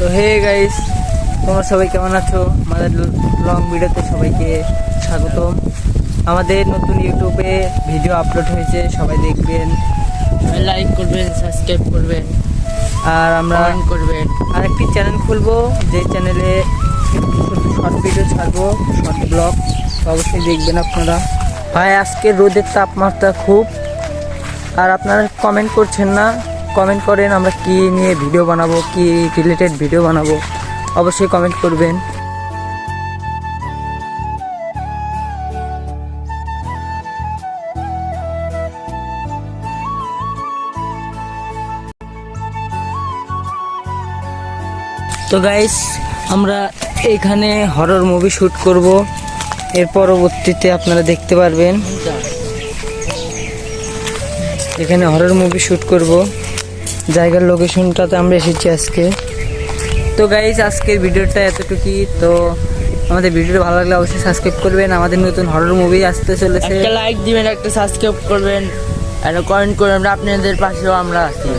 তো hey guys, তোমরা সবাই কেমন আছো? আমাদের লং ভিডিওতে সবাইকে স্বাগতম। আমাদের নতুন ইউটিউবে ভিডিও আপলোড হয়েছে, সবাই দেখবেন, লাইক করবেন, সাবস্ক্রাইব করবেন, আর আমরা কমেন্ট করবেন। আরেকটি চ্যানেল খুলবো, যে চ্যানেলে শর্ট ভিডিও ছাড়বো, শর্ট ব্লগ। অবশ্যই দেখবেন আপনারা। ভাই আজকে রোদের তাপমাত্রা খুব, আর আপনারা কমেন্ট করছেন না। কমেন্ট করেন আমরা কি নিয়ে ভিডিও বানাবো, কি রিলেটেড ভিডিও বানাবো, অবশ্যই কমেন্ট করবেন। তো গাইস, আমরা এখানে হরর মুভি শ্যুট করব, এর পরবর্তীতে আপনারা দেখতে পারবেন। এখানে হরর মুভি শ্যুট করব, জায়গার লোকেশনটাতে আমরা এসেছি আজকে। তো গাইস, আজকের ভিডিওটা এতটুকুই। তো আমাদের ভিডিওটা ভালো লাগলে অবশ্যই সাবস্ক্রাইব করবেন। আমাদের নতুন হরর মুভি আসতে চলেছে। একটা লাইক দিবেন, একটা সাবস্ক্রাইব করবেন, একটা কমেন্ট করবেন। আপনাদের পাশেও আমরা আছি।